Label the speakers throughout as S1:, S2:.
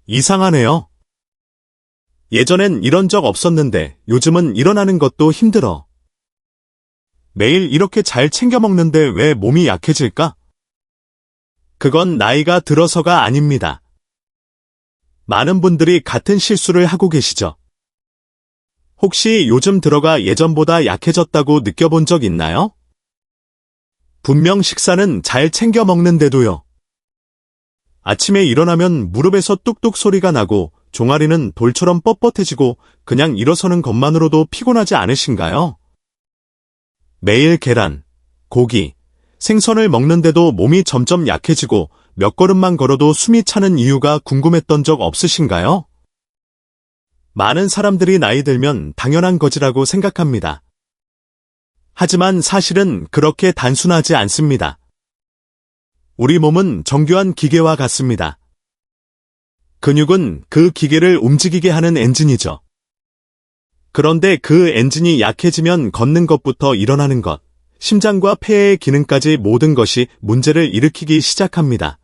S1: 이상하네요. 예전엔 이런 적 없었는데 요즘은 일어나는 것도 힘들어. 매일 이렇게 잘 챙겨 먹는데 왜 몸이 약해질까? 그건 나이가 들어서가 아닙니다. 많은 분들이 같은 실수를 하고 계시죠. 혹시 요즘 들어가 예전보다 약해졌다고 느껴본 적 있나요? 분명 식사는 잘 챙겨 먹는데도요. 아침에 일어나면 무릎에서 뚝뚝 소리가 나고 종아리는 돌처럼 뻣뻣해지고 그냥 일어서는 것만으로도 피곤하지 않으신가요? 매일 계란, 고기, 생선을 먹는데도 몸이 점점 약해지고 몇 걸음만 걸어도 숨이 차는 이유가 궁금했던 적 없으신가요? 많은 사람들이 나이 들면 당연한 것이라고 생각합니다. 하지만 사실은 그렇게 단순하지 않습니다. 우리 몸은 정교한 기계와 같습니다. 근육은 그 기계를 움직이게 하는 엔진이죠. 그런데 그 엔진이 약해지면 걷는 것부터 일어나는 것, 심장과 폐의 기능까지 모든 것이 문제를 일으키기 시작합니다.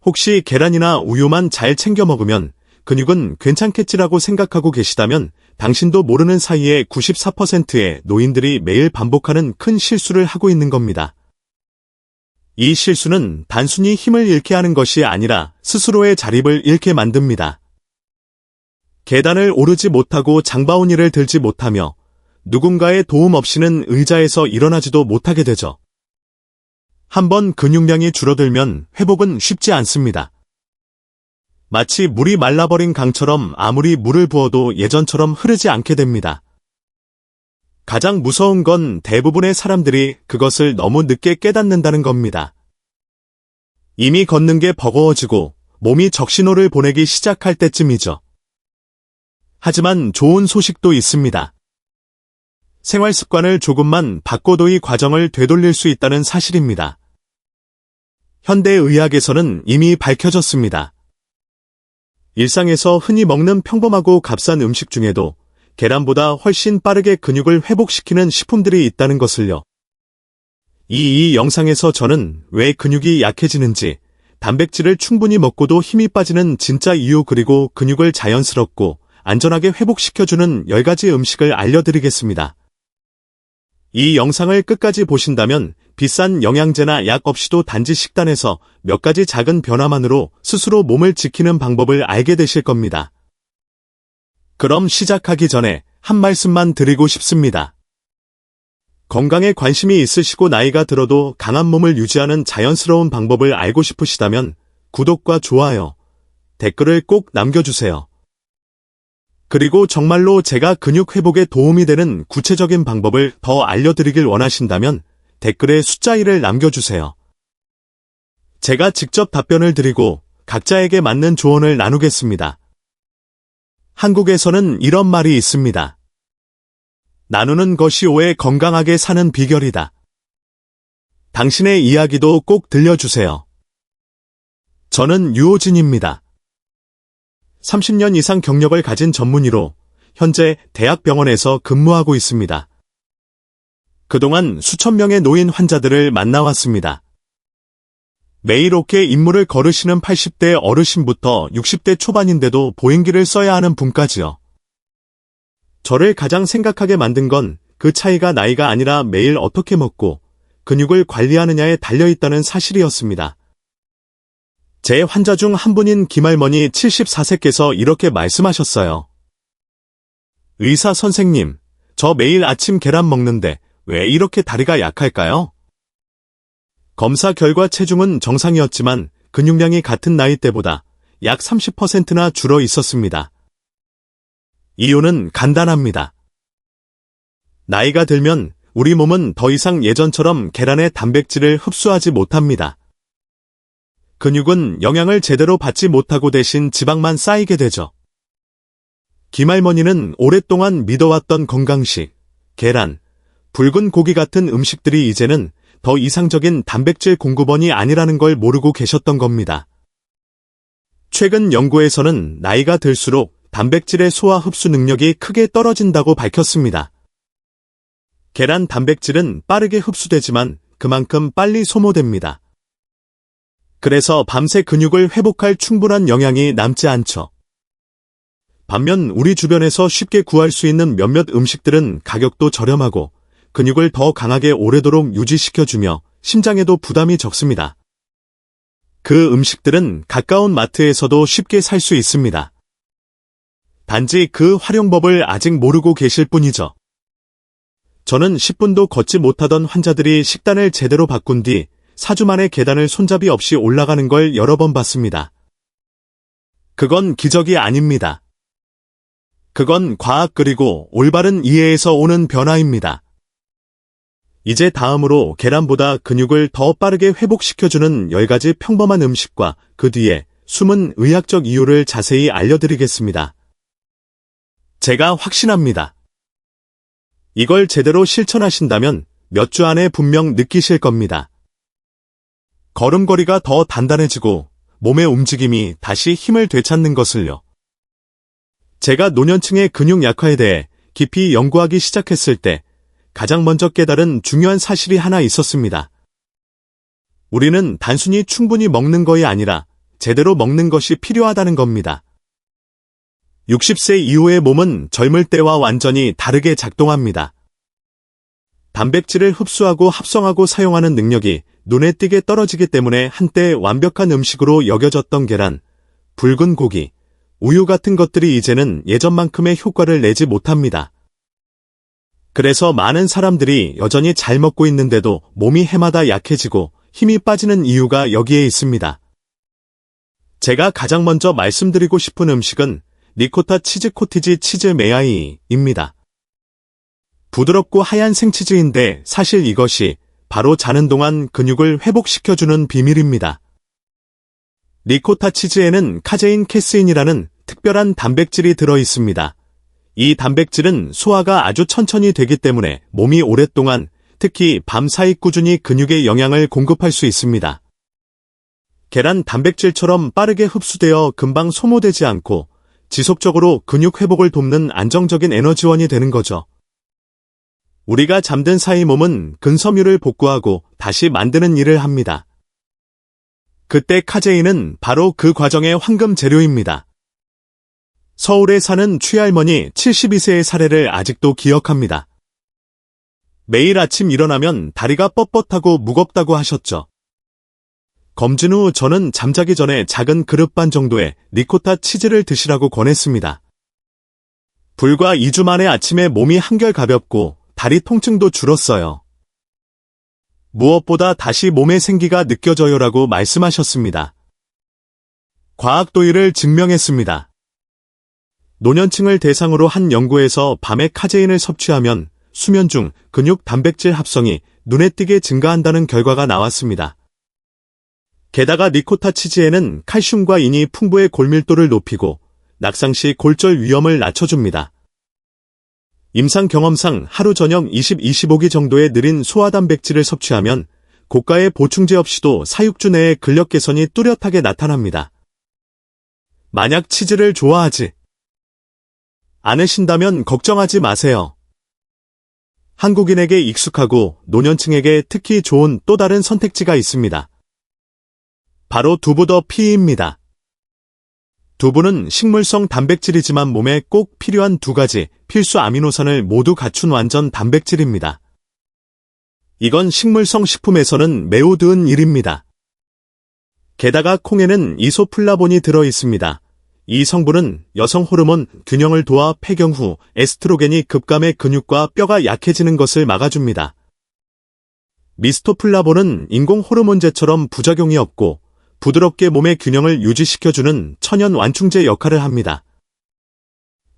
S1: 혹시 계란이나 우유만 잘 챙겨 먹으면 근육은 괜찮겠지라고 생각하고 계시다면 당신도 모르는 사이에 94%의 노인들이 매일 반복하는 큰 실수를 하고 있는 겁니다. 이 실수는 단순히 힘을 잃게 하는 것이 아니라 스스로의 자립을 잃게 만듭니다. 계단을 오르지 못하고 장바구니를 들지 못하며 누군가의 도움 없이는 의자에서 일어나지도 못하게 되죠. 한번 근육량이 줄어들면 회복은 쉽지 않습니다. 마치 물이 말라버린 강처럼 아무리 물을 부어도 예전처럼 흐르지 않게 됩니다. 가장 무서운 건 대부분의 사람들이 그것을 너무 늦게 깨닫는다는 겁니다. 이미 걷는 게 버거워지고 몸이 적신호를 보내기 시작할 때쯤이죠. 하지만 좋은 소식도 있습니다. 생활 습관을 조금만 바꿔도 이 과정을 되돌릴 수 있다는 사실입니다. 현대의학에서는 이미 밝혀졌습니다. 일상에서 흔히 먹는 평범하고 값싼 음식 중에도 계란보다 훨씬 빠르게 근육을 회복시키는 식품들이 있다는 것을요. 이 영상에서 저는 왜 근육이 약해지는지, 단백질을 충분히 먹고도 힘이 빠지는 진짜 이유 그리고 근육을 자연스럽고 안전하게 회복시켜주는 10가지 음식을 알려드리겠습니다. 이 영상을 끝까지 보신다면 비싼 영양제나 약 없이도 단지 식단에서 몇 가지 작은 변화만으로 스스로 몸을 지키는 방법을 알게 되실 겁니다. 그럼 시작하기 전에 한 말씀만 드리고 싶습니다. 건강에 관심이 있으시고 나이가 들어도 강한 몸을 유지하는 자연스러운 방법을 알고 싶으시다면 구독과 좋아요, 댓글을 꼭 남겨주세요. 그리고 정말로 제가 근육 회복에 도움이 되는 구체적인 방법을 더 알려드리길 원하신다면 댓글에 숫자 1을 남겨주세요. 제가 직접 답변을 드리고 각자에게 맞는 조언을 나누겠습니다. 한국에서는 이런 말이 있습니다. 나누는 것이 오래 건강하게 사는 비결이다. 당신의 이야기도 꼭 들려주세요. 저는 유호진입니다. 30년 이상 경력을 가진 전문의로 현재 대학병원에서 근무하고 있습니다. 그동안 수천 명의 노인 환자들을 만나왔습니다. 매일 어깨 임무를 걸으시는 80대 어르신부터 60대 초반인데도 보행기를 써야 하는 분까지요. 저를 가장 생각하게 만든 건 그 차이가 나이가 아니라 매일 어떻게 먹고 근육을 관리하느냐에 달려있다는 사실이었습니다. 제 환자 중 한 분인 김할머니 74세께서 이렇게 말씀하셨어요. 의사 선생님, 저 매일 아침 계란 먹는데 왜 이렇게 다리가 약할까요? 검사 결과 체중은 정상이었지만 근육량이 같은 나이대보다 약 30%나 줄어 있었습니다. 이유는 간단합니다. 나이가 들면 우리 몸은 더 이상 예전처럼 계란의 단백질을 흡수하지 못합니다. 근육은 영양을 제대로 받지 못하고 대신 지방만 쌓이게 되죠. 김할머니는 오랫동안 믿어왔던 건강식, 계란, 붉은 고기 같은 음식들이 이제는 더 이상적인 단백질 공급원이 아니라는 걸 모르고 계셨던 겁니다. 최근 연구에서는 나이가 들수록 단백질의 소화 흡수 능력이 크게 떨어진다고 밝혔습니다. 계란 단백질은 빠르게 흡수되지만 그만큼 빨리 소모됩니다. 그래서 밤새 근육을 회복할 충분한 영양이 남지 않죠. 반면 우리 주변에서 쉽게 구할 수 있는 몇몇 음식들은 가격도 저렴하고 근육을 더 강하게 오래도록 유지시켜주며 심장에도 부담이 적습니다. 그 음식들은 가까운 마트에서도 쉽게 살 수 있습니다. 단지 그 활용법을 아직 모르고 계실 뿐이죠. 저는 10분도 걷지 못하던 환자들이 식단을 제대로 바꾼 뒤 4주 만에 계단을 손잡이 없이 올라가는 걸 여러 번 봤습니다. 그건 기적이 아닙니다. 그건 과학 그리고 올바른 이해에서 오는 변화입니다. 이제 다음으로 계란보다 근육을 더 빠르게 회복시켜주는 10가지 평범한 음식과 그 뒤에 숨은 의학적 이유를 자세히 알려드리겠습니다. 제가 확신합니다. 이걸 제대로 실천하신다면 몇 주 안에 분명 느끼실 겁니다. 걸음걸이가 더 단단해지고 몸의 움직임이 다시 힘을 되찾는 것을요. 제가 노년층의 근육 약화에 대해 깊이 연구하기 시작했을 때 가장 먼저 깨달은 중요한 사실이 하나 있었습니다. 우리는 단순히 충분히 먹는 것이 아니라 제대로 먹는 것이 필요하다는 겁니다. 60세 이후의 몸은 젊을 때와 완전히 다르게 작동합니다. 단백질을 흡수하고 합성하고 사용하는 능력이 눈에 띄게 떨어지기 때문에 한때 완벽한 음식으로 여겨졌던 계란, 붉은 고기, 우유 같은 것들이 이제는 예전만큼의 효과를 내지 못합니다. 그래서 많은 사람들이 여전히 잘 먹고 있는데도 몸이 해마다 약해지고 힘이 빠지는 이유가 여기에 있습니다. 제가 가장 먼저 말씀드리고 싶은 음식은 리코타 치즈 코티지 치즈 메아이입니다. 부드럽고 하얀 생치즈인데 사실 이것이 바로 자는 동안 근육을 회복시켜주는 비밀입니다. 리코타 치즈에는 카제인 캐세인이라는 특별한 단백질이 들어 있습니다. 이 단백질은 소화가 아주 천천히 되기 때문에 몸이 오랫동안, 특히 밤사이 꾸준히 근육에 영양을 공급할 수 있습니다. 계란 단백질처럼 빠르게 흡수되어 금방 소모되지 않고 지속적으로 근육 회복을 돕는 안정적인 에너지원이 되는 거죠. 우리가 잠든 사이 몸은 근섬유를 복구하고 다시 만드는 일을 합니다. 그때 카제인은 바로 그 과정의 황금 재료입니다. 서울에 사는 취할머니 72세의 사례를 아직도 기억합니다. 매일 아침 일어나면 다리가 뻣뻣하고 무겁다고 하셨죠. 검진 후 저는 잠자기 전에 작은 그릇 반 정도의 리코타 치즈를 드시라고 권했습니다. 불과 2주 만에 아침에 몸이 한결 가볍고 다리 통증도 줄었어요. 무엇보다 다시 몸의 생기가 느껴져요라고 말씀하셨습니다. 과학 도의를 증명했습니다. 노년층을 대상으로 한 연구에서 밤에 카제인을 섭취하면 수면 중 근육 단백질 합성이 눈에 띄게 증가한다는 결과가 나왔습니다. 게다가 리코타 치즈에는 칼슘과 인이 풍부해 골밀도를 높이고 낙상 시 골절 위험을 낮춰줍니다. 임상 경험상 하루 저녁 20-25기 정도의 느린 소화 단백질을 섭취하면 고가의 보충제 없이도 사육주 내의 근력 개선이 뚜렷하게 나타납니다. 만약 치즈를 좋아하지 않으신다면 걱정하지 마세요. 한국인에게 익숙하고 노년층에게 특히 좋은 또 다른 선택지가 있습니다. 바로 두부 더 피입니다. 두부는 식물성 단백질이지만 몸에 꼭 필요한 2가지 필수 아미노산을 모두 갖춘 완전 단백질입니다. 이건 식물성 식품에서는 매우 드문 일입니다. 게다가 콩에는 이소플라본이 들어 있습니다. 이 성분은 여성 호르몬 균형을 도와 폐경 후 에스트로겐이 급감해 근육과 뼈가 약해지는 것을 막아줍니다. 미스토플라본은 인공 호르몬제처럼 부작용이 없고 부드럽게 몸의 균형을 유지시켜주는 천연 완충제 역할을 합니다.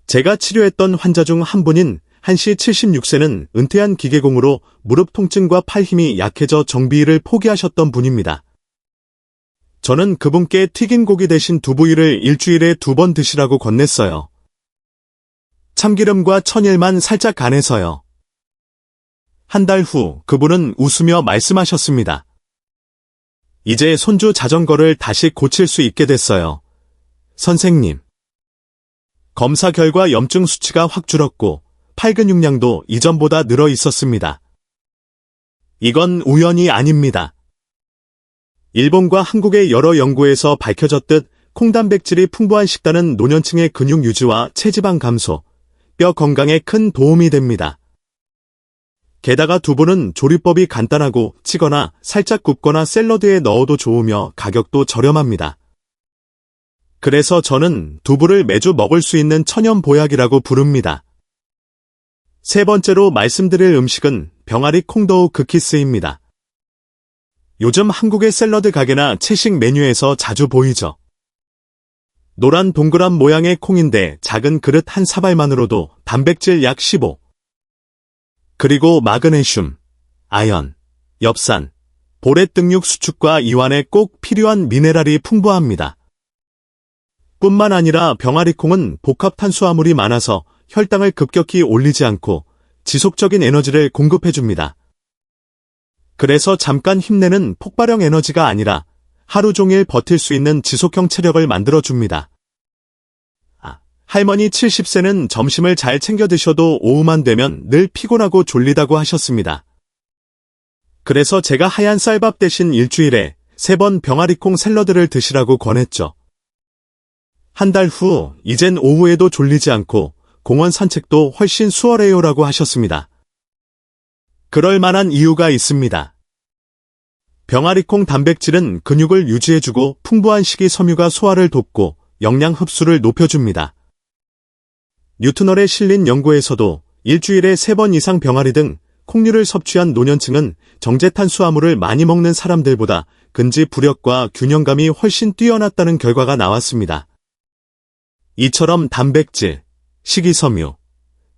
S1: 제가 치료했던 환자 중 한 분인 한씨 76세는 은퇴한 기계공으로 무릎 통증과 팔 힘이 약해져 정비일을 포기하셨던 분입니다. 저는 그분께 튀긴 고기 대신 두부위를 일주일에 2번 드시라고 건넸어요. 참기름과 천일만 살짝 간해서요. 한 달 후 그분은 웃으며 말씀하셨습니다. 이제 손주 자전거를 다시 고칠 수 있게 됐어요. 선생님. 검사 결과 염증 수치가 확 줄었고 팔 근육량도 이전보다 늘어 있었습니다. 이건 우연이 아닙니다. 일본과 한국의 여러 연구에서 밝혀졌듯 콩단백질이 풍부한 식단은 노년층의 근육 유지와 체지방 감소, 뼈 건강에 큰 도움이 됩니다. 게다가 두부는 조리법이 간단하고 찌거나 살짝 굽거나 샐러드에 넣어도 좋으며 가격도 저렴합니다. 그래서 저는 두부를 매주 먹을 수 있는 천연 보약이라고 부릅니다. 세 번째로 말씀드릴 음식은 병아리 콩더우 쿠키스입니다. 요즘 한국의 샐러드 가게나 채식 메뉴에서 자주 보이죠. 노란 동그란 모양의 콩인데 작은 그릇 한 사발만으로도 단백질 약 15, 그리고 마그네슘, 아연, 엽산, 보렛 등육 수축과 이완에 꼭 필요한 미네랄이 풍부합니다. 뿐만 아니라 병아리콩은 복합 탄수화물이 많아서 혈당을 급격히 올리지 않고 지속적인 에너지를 공급해줍니다. 그래서 잠깐 힘내는 폭발형 에너지가 아니라 하루 종일 버틸 수 있는 지속형 체력을 만들어줍니다. 할머니 70세는 점심을 잘 챙겨 드셔도 오후만 되면 늘 피곤하고 졸리다고 하셨습니다. 그래서 제가 하얀 쌀밥 대신 일주일에 3번 병아리콩 샐러드를 드시라고 권했죠. 한 달 후, 이젠 오후에도 졸리지 않고 공원 산책도 훨씬 수월해요라고 하셨습니다. 그럴 만한 이유가 있습니다. 병아리콩 단백질은 근육을 유지해주고 풍부한 식이섬유가 소화를 돕고 영양 흡수를 높여줍니다. 뉴트널에 실린 연구에서도 일주일에 3번 이상 병아리 등 콩류를 섭취한 노년층은 정제 탄수화물을 많이 먹는 사람들보다 근지 부력과 균형감이 훨씬 뛰어났다는 결과가 나왔습니다. 이처럼 단백질, 식이섬유,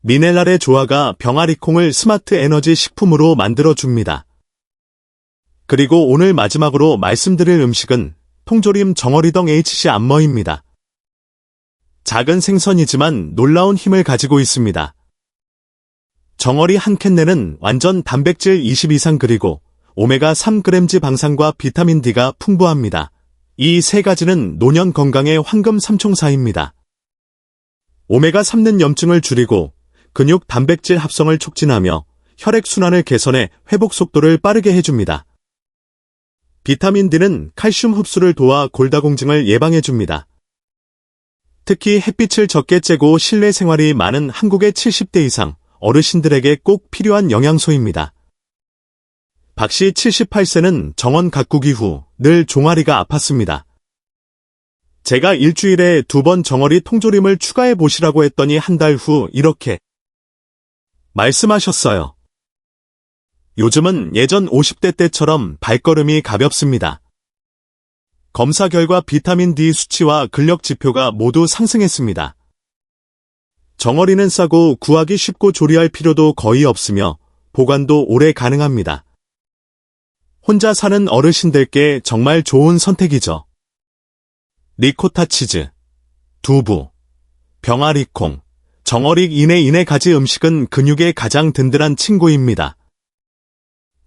S1: 미네랄의 조화가 병아리콩을 스마트 에너지 식품으로 만들어줍니다. 그리고 오늘 마지막으로 말씀드릴 음식은 통조림 정어리덩 HC 안머입니다. 작은 생선이지만 놀라운 힘을 가지고 있습니다. 정어리 한 캔내는 완전 단백질 20 이상 그리고 오메가3 그램지 방산과 비타민 D가 풍부합니다. 이 세 가지는 노년 건강의 황금 삼총사입니다. 오메가3는 염증을 줄이고 근육 단백질 합성을 촉진하며 혈액순환을 개선해 회복 속도를 빠르게 해줍니다. 비타민 D는 칼슘 흡수를 도와 골다공증을 예방해줍니다. 특히 햇빛을 적게 쬐고 실내 생활이 많은 한국의 70대 이상 어르신들에게 꼭 필요한 영양소입니다. 박씨 78세는 정원 가꾸기 후 늘 종아리가 아팠습니다. 제가 일주일에 2번 정어리 통조림을 추가해 보시라고 했더니 한 달 후 이렇게 말씀하셨어요. 요즘은 예전 50대 때처럼 발걸음이 가볍습니다. 검사 결과 비타민 D 수치와 근력 지표가 모두 상승했습니다. 정어리는 싸고 구하기 쉽고 조리할 필요도 거의 없으며 보관도 오래 가능합니다. 혼자 사는 어르신들께 정말 좋은 선택이죠. 리코타 치즈, 두부, 병아리콩, 정어리 이네 가지 음식은 근육의 가장 든든한 친구입니다.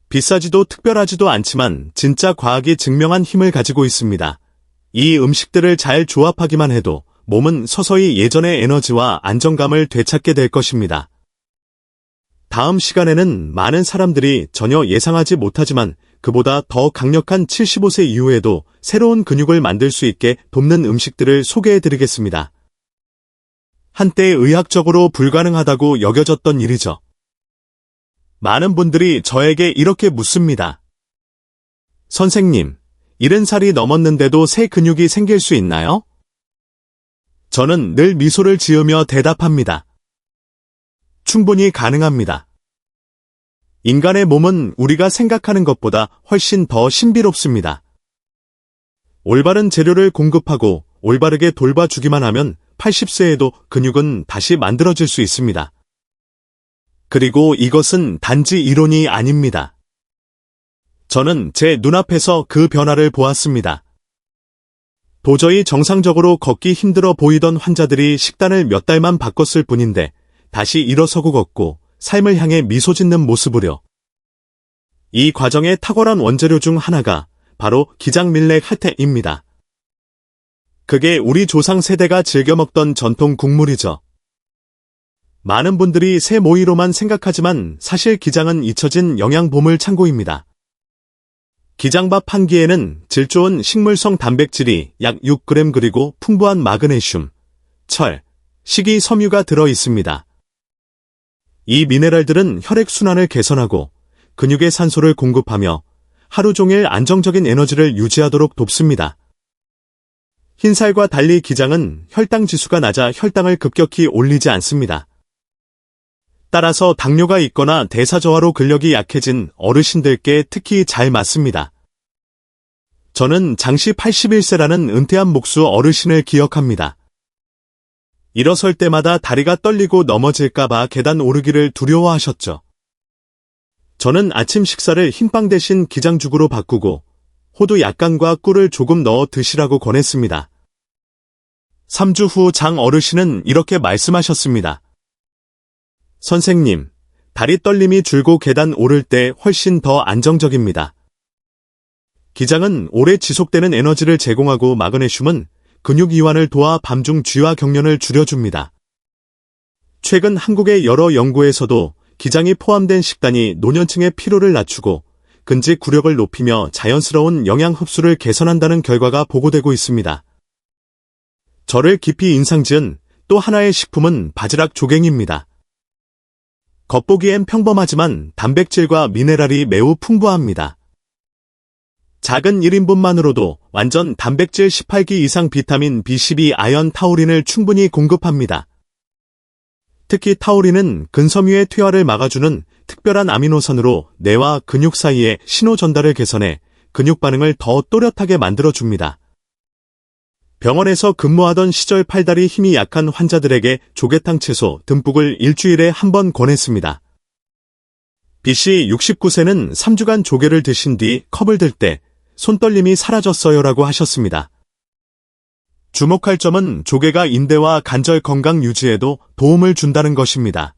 S1: 비싸지도 특별하지도 않지만 진짜 과학이 증명한 힘을 가지고 있습니다. 이 음식들을 잘 조합하기만 해도 몸은 서서히 예전의 에너지와 안정감을 되찾게 될 것입니다. 다음 시간에는 많은 사람들이 전혀 예상하지 못하지만 그보다 더 강력한 75세 이후에도 새로운 근육을 만들 수 있게 돕는 음식들을 소개해드리겠습니다. 한때 의학적으로 불가능하다고 여겨졌던 일이죠. 많은 분들이 저에게 이렇게 묻습니다. 선생님, 70살이 넘었는데도 새 근육이 생길 수 있나요? 저는 늘 미소를 지으며 대답합니다. 충분히 가능합니다. 인간의 몸은 우리가 생각하는 것보다 훨씬 더 신비롭습니다. 올바른 재료를 공급하고 올바르게 돌봐주기만 하면 80세에도 근육은 다시 만들어질 수 있습니다. 그리고 이것은 단지 이론이 아닙니다. 저는 제 눈앞에서 그 변화를 보았습니다. 도저히 정상적으로 걷기 힘들어 보이던 환자들이 식단을 몇 달만 바꿨을 뿐인데 다시 일어서고 걷고 삶을 향해 미소 짓는 모습으로. 이 과정의 탁월한 원재료 중 하나가 바로 기장밀렉 할테입니다. 그게 우리 조상 세대가 즐겨 먹던 전통 국물이죠. 많은 분들이 새 모이로만 생각하지만 사실 기장은 잊혀진 영양 보물 창고입니다. 기장밥 한 끼에는 질 좋은 식물성 단백질이 약 6g 그리고 풍부한 마그네슘, 철, 식이 섬유가 들어 있습니다. 이 미네랄들은 혈액순환을 개선하고 근육에 산소를 공급하며 하루 종일 안정적인 에너지를 유지하도록 돕습니다. 흰살과 달리 기장은 혈당 지수가 낮아 혈당을 급격히 올리지 않습니다. 따라서 당뇨가 있거나 대사저하로 근력이 약해진 어르신들께 특히 잘 맞습니다. 저는 장씨 81세라는 은퇴한 목수 어르신을 기억합니다. 일어설 때마다 다리가 떨리고 넘어질까봐 계단 오르기를 두려워하셨죠. 저는 아침 식사를 흰빵 대신 기장죽으로 바꾸고 호두 약간과 꿀을 조금 넣어 드시라고 권했습니다. 3주 후 장 어르신은 이렇게 말씀하셨습니다. 선생님, 다리 떨림이 줄고 계단 오를 때 훨씬 더 안정적입니다. 기장은 오래 지속되는 에너지를 제공하고 마그네슘은 근육 이완을 도와 밤중 쥐와 경련을 줄여줍니다. 최근 한국의 여러 연구에서도 기장이 포함된 식단이 노년층의 피로를 낮추고 근직 구력을 높이며 자연스러운 영양 흡수를 개선한다는 결과가 보고되고 있습니다. 저를 깊이 인상지은 또 하나의 식품은 바지락 조갱입니다. 겉보기엔 평범하지만 단백질과 미네랄이 매우 풍부합니다. 작은 1인분만으로도 완전 단백질 18기 이상 비타민 B12 아연 타우린을 충분히 공급합니다. 특히 타우린은 근섬유의 퇴화를 막아주는 특별한 아미노산으로 뇌와 근육 사이의 신호 전달을 개선해 근육 반응을 더 또렷하게 만들어줍니다. 병원에서 근무하던 시절 팔다리 힘이 약한 환자들에게 조개탕 채소 듬뿍을 일주일에 한 번 권했습니다. B씨 69세는 3주간 조개를 드신 뒤 컵을 들 때 손떨림이 사라졌어요라고 하셨습니다. 주목할 점은 조개가 인대와 관절 건강 유지에도 도움을 준다는 것입니다.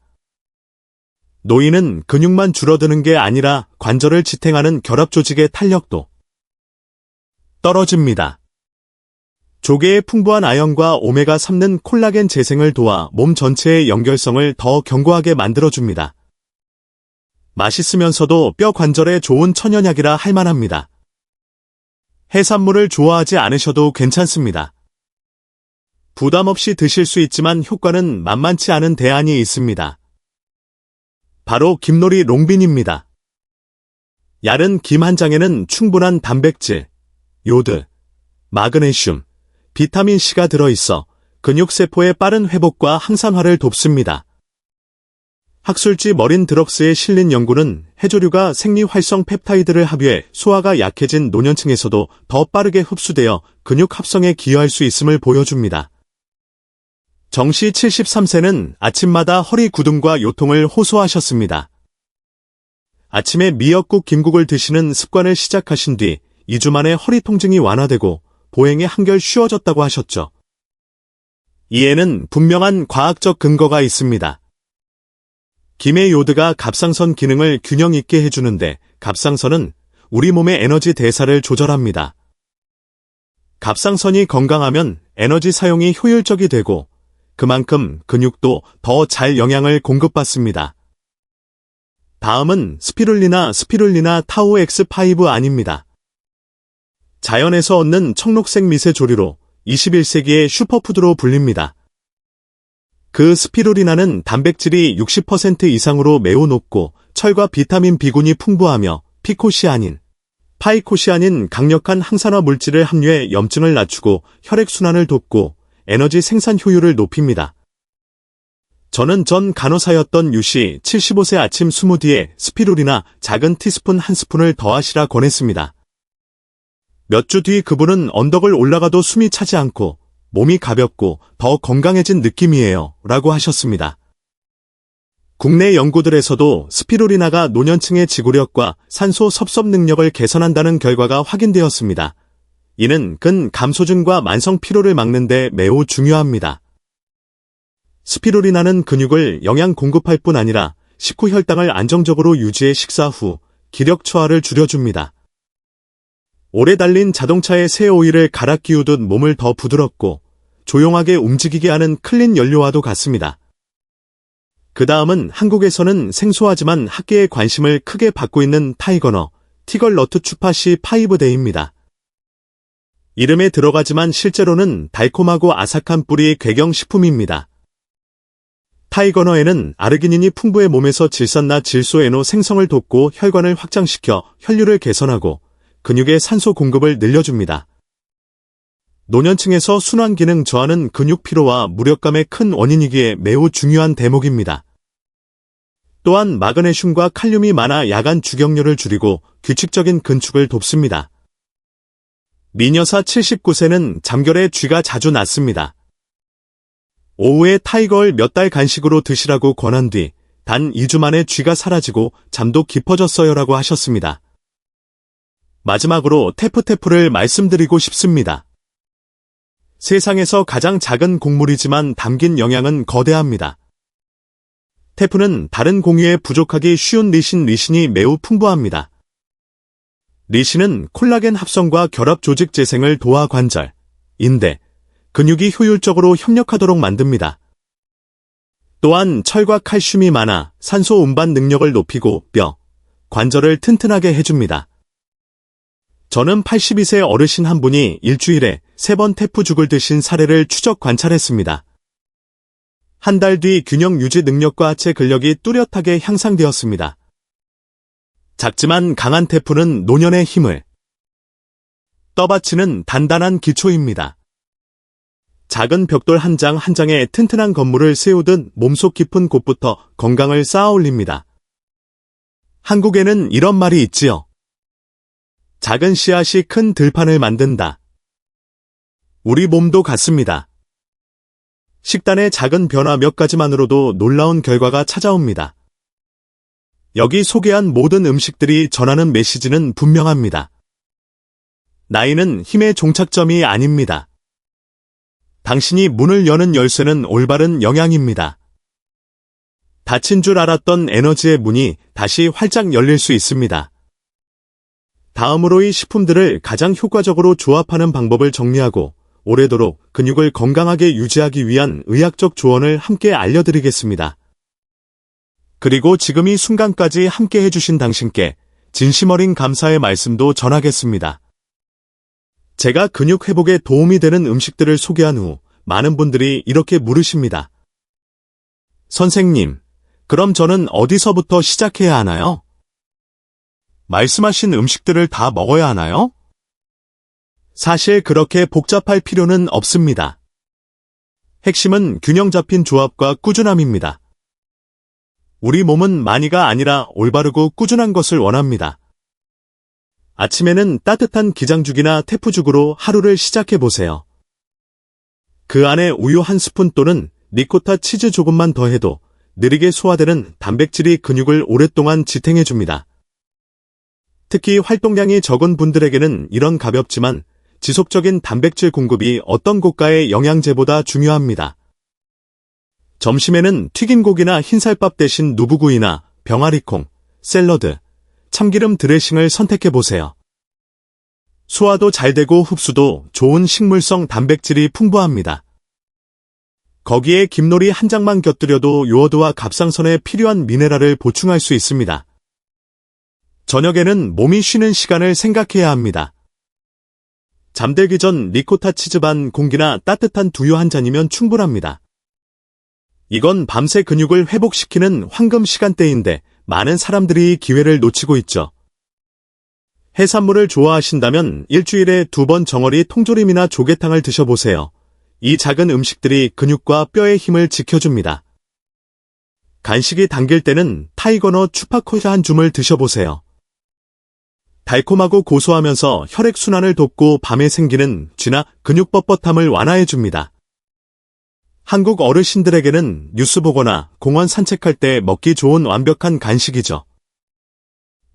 S1: 노인은 근육만 줄어드는 게 아니라 관절을 지탱하는 결합 조직의 탄력도 떨어집니다. 조개의 풍부한 아연과 오메가3는 콜라겐 재생을 도와 몸 전체의 연결성을 더 견고하게 만들어줍니다. 맛있으면서도 뼈 관절에 좋은 천연약이라 할 만합니다. 해산물을 좋아하지 않으셔도 괜찮습니다. 부담 없이 드실 수 있지만 효과는 만만치 않은 대안이 있습니다. 바로 김놀이 롱빈입니다. 얇은 김 한 장에는 충분한 단백질, 요드, 마그네슘, 비타민C가 들어있어 근육세포의 빠른 회복과 항산화를 돕습니다. 학술지 머린 드럭스에 실린 연구는 해조류가 생리활성 펩타이드를 합유해 소화가 약해진 노년층에서도 더 빠르게 흡수되어 근육 합성에 기여할 수 있음을 보여줍니다. 정씨 73세는 아침마다 허리 구등과 요통을 호소하셨습니다. 아침에 미역국 김국을 드시는 습관을 시작하신 뒤 2주 만에 허리 통증이 완화되고 보행이 한결 쉬워졌다고 하셨죠. 이에는 분명한 과학적 근거가 있습니다. 김의 요드가 갑상선 기능을 균형 있게 해주는데 갑상선은 우리 몸의 에너지 대사를 조절합니다. 갑상선이 건강하면 에너지 사용이 효율적이 되고 그만큼 근육도 더 잘 영양을 공급받습니다. 다음은 스피룰리나 타우 X5 아닙니다. 자연에서 얻는 청록색 미세 조류로 21세기의 슈퍼푸드로 불립니다. 그 스피루리나는 단백질이 60% 이상으로 매우 높고 철과 비타민 B군이 풍부하며 피코시아닌, 파이코시아닌 강력한 항산화 물질을 함유해 염증을 낮추고 혈액순환을 돕고 에너지 생산 효율을 높입니다. 저는 전 간호사였던 유씨 75세 아침 스무디에 스피루리나 작은 티스푼 한 스푼을 더하시라 권했습니다. 몇 주 뒤 그분은 언덕을 올라가도 숨이 차지 않고 몸이 가볍고 더 건강해진 느낌이에요 라고 하셨습니다. 국내 연구들에서도 스피루리나가 노년층의 지구력과 산소 섭섭 능력을 개선한다는 결과가 확인되었습니다. 이는 근감소증과 만성 피로를 막는 데 매우 중요합니다. 스피루리나는 근육을 영양 공급할 뿐 아니라 식후 혈당을 안정적으로 유지해 식사 후 기력 저하를 줄여줍니다. 오래 달린 자동차에 새 오일을 갈아 끼우듯 몸을 더 부드럽고 조용하게 움직이게 하는 클린 연료와도 같습니다. 그 다음은 한국에서는 생소하지만 학계의 관심을 크게 받고 있는 타이거너, 티걸너트 추파시 5데이입니다. 이름에 들어가지만 실제로는 달콤하고 아삭한 뿌리 궤경식품입니다. 타이거너에는 아르기닌이 풍부해 몸에서 질산나 질소에노 생성을 돕고 혈관을 확장시켜 혈류를 개선하고 근육의 산소 공급을 늘려줍니다. 노년층에서 순환 기능 저하는 근육 피로와 무력감의 큰 원인이기에 매우 중요한 대목입니다. 또한 마그네슘과 칼륨이 많아 야간 주경률을 줄이고 규칙적인 근축을 돕습니다. 미녀사 79세는 잠결에 쥐가 자주 났습니다. 오후에 타이거를 몇 달 간식으로 드시라고 권한 뒤 단 2주 만에 쥐가 사라지고 잠도 깊어졌어요라고 하셨습니다. 마지막으로 테프테프를 말씀드리고 싶습니다. 세상에서 가장 작은 곡물이지만 담긴 영양은 거대합니다. 테프는 다른 공유에 부족하기 쉬운 리신이 매우 풍부합니다. 리신은 콜라겐 합성과 결합 조직 재생을 도와 관절, 인대, 근육이 효율적으로 협력하도록 만듭니다. 또한 철과 칼슘이 많아 산소 운반 능력을 높이고 뼈, 관절을 튼튼하게 해줍니다. 저는 82세 어르신 한 분이 일주일에 3번 테프죽을 드신 사례를 추적 관찰했습니다. 한 달 뒤 균형 유지 능력과 하체 근력이 뚜렷하게 향상되었습니다. 작지만 강한 테프는 노년의 힘을 떠받치는 단단한 기초입니다. 작은 벽돌 한 장 한 장에 튼튼한 건물을 세우듯 몸속 깊은 곳부터 건강을 쌓아 올립니다. 한국에는 이런 말이 있지요. 작은 씨앗이 큰 들판을 만든다. 우리 몸도 같습니다. 식단의 작은 변화 몇 가지만으로도 놀라운 결과가 찾아옵니다. 여기 소개한 모든 음식들이 전하는 메시지는 분명합니다. 나이는 힘의 종착점이 아닙니다. 당신이 문을 여는 열쇠는 올바른 영양입니다. 닫힌 줄 알았던 에너지의 문이 다시 활짝 열릴 수 있습니다. 다음으로 이 식품들을 가장 효과적으로 조합하는 방법을 정리하고 오래도록 근육을 건강하게 유지하기 위한 의학적 조언을 함께 알려드리겠습니다. 그리고 지금 이 순간까지 함께 해주신 당신께 진심 어린 감사의 말씀도 전하겠습니다. 제가 근육 회복에 도움이 되는 음식들을 소개한 후 많은 분들이 이렇게 물으십니다. 선생님, 그럼 저는 어디서부터 시작해야 하나요? 말씀하신 음식들을 다 먹어야 하나요? 사실 그렇게 복잡할 필요는 없습니다. 핵심은 균형 잡힌 조합과 꾸준함입니다. 우리 몸은 많이가 아니라 올바르고 꾸준한 것을 원합니다. 아침에는 따뜻한 기장죽이나 테프죽으로 하루를 시작해보세요. 그 안에 우유 한 스푼 또는 리코타 치즈 조금만 더해도 느리게 소화되는 단백질이 근육을 오랫동안 지탱해줍니다. 특히 활동량이 적은 분들에게는 이런 가볍지만 지속적인 단백질 공급이 어떤 고가의 영양제보다 중요합니다. 점심에는 튀긴 고기나 흰쌀밥 대신 누부구이나 병아리콩, 샐러드, 참기름 드레싱을 선택해보세요. 소화도 잘 되고 흡수도 좋은 식물성 단백질이 풍부합니다. 거기에 김놀이 한 장만 곁들여도 요오드와 갑상선에 필요한 미네랄을 보충할 수 있습니다. 저녁에는 몸이 쉬는 시간을 생각해야 합니다. 잠들기 전 리코타 치즈 반 공기나 따뜻한 두유 한 잔이면 충분합니다. 이건 밤새 근육을 회복시키는 황금 시간대인데 많은 사람들이 이 기회를 놓치고 있죠. 해산물을 좋아하신다면 일주일에 2번 정어리 통조림이나 조개탕을 드셔보세요. 이 작은 음식들이 근육과 뼈의 힘을 지켜줍니다. 간식이 당길 때는 타이거너 추파코샤 한 줌을 드셔보세요. 달콤하고 고소하면서 혈액순환을 돕고 밤에 생기는 쥐나 근육 뻣뻣함을 완화해줍니다. 한국 어르신들에게는 뉴스 보거나 공원 산책할 때 먹기 좋은 완벽한 간식이죠.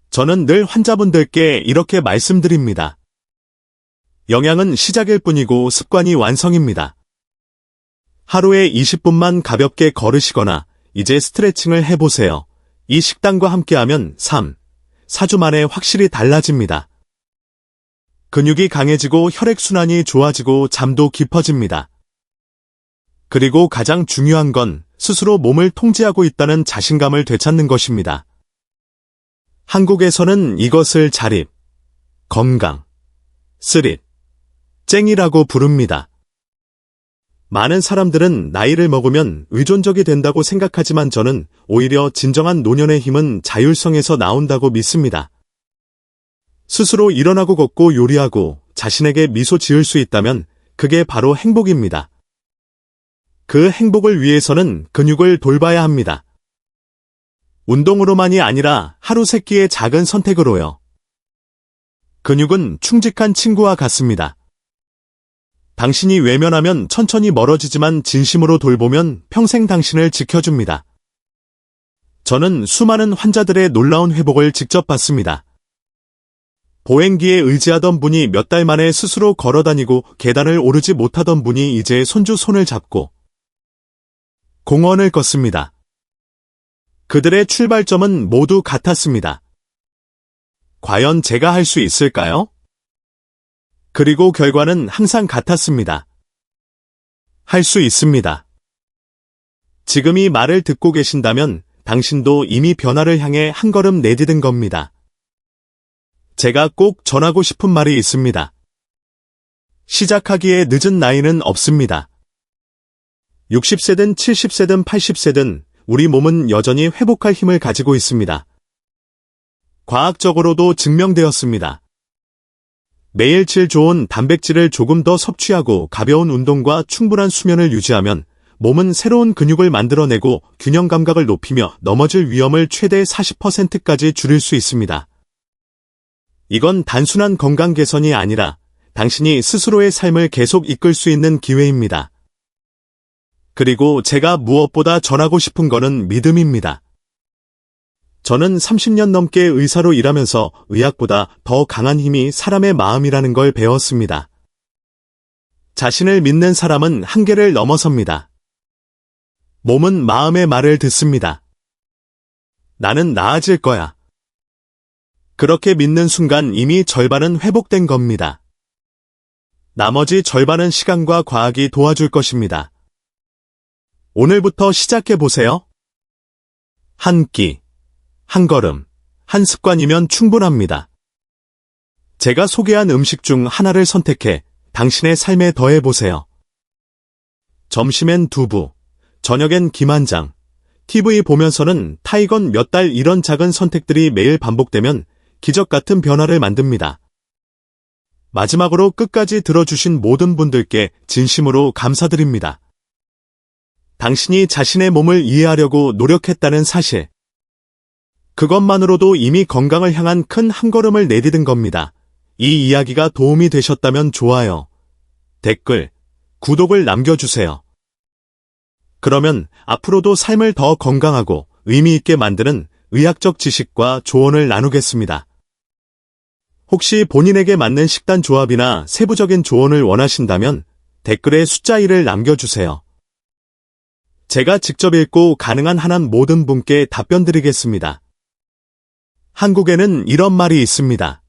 S1: 저는 늘 환자분들께 이렇게 말씀드립니다. 영양은 시작일 뿐이고 습관이 완성입니다. 하루에 20분만 가볍게 걸으시거나 이제 스트레칭을 해보세요. 이 식단과 함께하면 4주 만에 확실히 달라집니다. 근육이 강해지고 혈액순환이 좋아지고 잠도 깊어집니다. 그리고 가장 중요한 건 스스로 몸을 통제하고 있다는 자신감을 되찾는 것입니다. 한국에서는 이것을 자립, 건강, 쓰릿, 쨍이라고 부릅니다. 많은 사람들은 나이를 먹으면 의존적이 된다고 생각하지만 저는 오히려 진정한 노년의 힘은 자율성에서 나온다고 믿습니다. 스스로 일어나고 걷고 요리하고 자신에게 미소 지을 수 있다면 그게 바로 행복입니다. 그 행복을 위해서는 근육을 돌봐야 합니다. 운동으로만이 아니라 하루 세 끼의 작은 선택으로요. 근육은 충직한 친구와 같습니다. 당신이 외면하면 천천히 멀어지지만 진심으로 돌보면 평생 당신을 지켜줍니다. 저는 수많은 환자들의 놀라운 회복을 직접 봤습니다. 보행기에 의지하던 분이 몇 달 만에 스스로 걸어다니고 계단을 오르지 못하던 분이 이제 손주 손을 잡고 공원을 걷습니다. 그들의 출발점은 모두 같았습니다. 과연 제가 할 수 있을까요? 그리고 결과는 항상 같았습니다. 할 수 있습니다. 지금 이 말을 듣고 계신다면 당신도 이미 변화를 향해 한 걸음 내디딘 겁니다. 제가 꼭 전하고 싶은 말이 있습니다. 시작하기에 늦은 나이는 없습니다. 60세든 70세든 80세든 우리 몸은 여전히 회복할 힘을 가지고 있습니다. 과학적으로도 증명되었습니다. 매일 질 좋은 단백질을 조금 더 섭취하고 가벼운 운동과 충분한 수면을 유지하면 몸은 새로운 근육을 만들어내고 균형 감각을 높이며 넘어질 위험을 최대 40%까지 줄일 수 있습니다. 이건 단순한 건강 개선이 아니라 당신이 스스로의 삶을 계속 이끌 수 있는 기회입니다. 그리고 제가 무엇보다 전하고 싶은 거는 믿음입니다. 저는 30년 넘게 의사로 일하면서 의학보다 더 강한 힘이 사람의 마음이라는 걸 배웠습니다. 자신을 믿는 사람은 한계를 넘어섭니다. 몸은 마음의 말을 듣습니다. 나는 나아질 거야. 그렇게 믿는 순간 이미 절반은 회복된 겁니다. 나머지 절반은 시간과 과학이 도와줄 것입니다. 오늘부터 시작해보세요. 한 끼, 한 걸음, 한 습관이면 충분합니다. 제가 소개한 음식 중 하나를 선택해 당신의 삶에 더해보세요. 점심엔 두부, 저녁엔 김한장, TV 보면서는 타이건 몇 달 이런 작은 선택들이 매일 반복되면 기적 같은 변화를 만듭니다. 마지막으로 끝까지 들어주신 모든 분들께 진심으로 감사드립니다. 당신이 자신의 몸을 이해하려고 노력했다는 사실. 그것만으로도 이미 건강을 향한 큰 한 걸음을 내디딘 겁니다. 이 이야기가 도움이 되셨다면 좋아요, 댓글, 구독을 남겨주세요. 그러면 앞으로도 삶을 더 건강하고 의미 있게 만드는 의학적 지식과 조언을 나누겠습니다. 혹시 본인에게 맞는 식단 조합이나 세부적인 조언을 원하신다면 댓글에 숫자 1을 남겨주세요. 제가 직접 읽고 가능한 한한 모든 분께 답변 드리겠습니다. 한국에는 이런 말이 있습니다.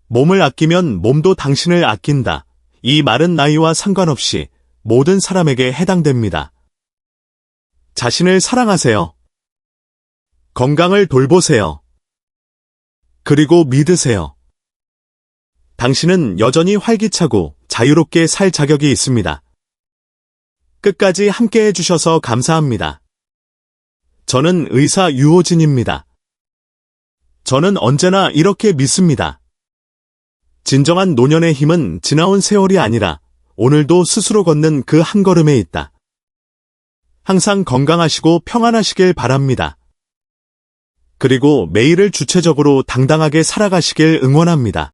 S1: 몸을 아끼면 몸도 당신을 아낀다. 이 말은 나이와 상관없이 모든 사람에게 해당됩니다. 자신을 사랑하세요. 건강을 돌보세요. 그리고 믿으세요. 당신은 여전히 활기차고 자유롭게 살 자격이 있습니다. 끝까지 함께 해주셔서 감사합니다. 저는 의사 유호진입니다. 저는 언제나 이렇게 믿습니다. 진정한 노년의 힘은 지나온 세월이 아니라 오늘도 스스로 걷는 그 한 걸음에 있다. 항상 건강하시고 평안하시길 바랍니다. 그리고 매일을 주체적으로 당당하게 살아가시길 응원합니다.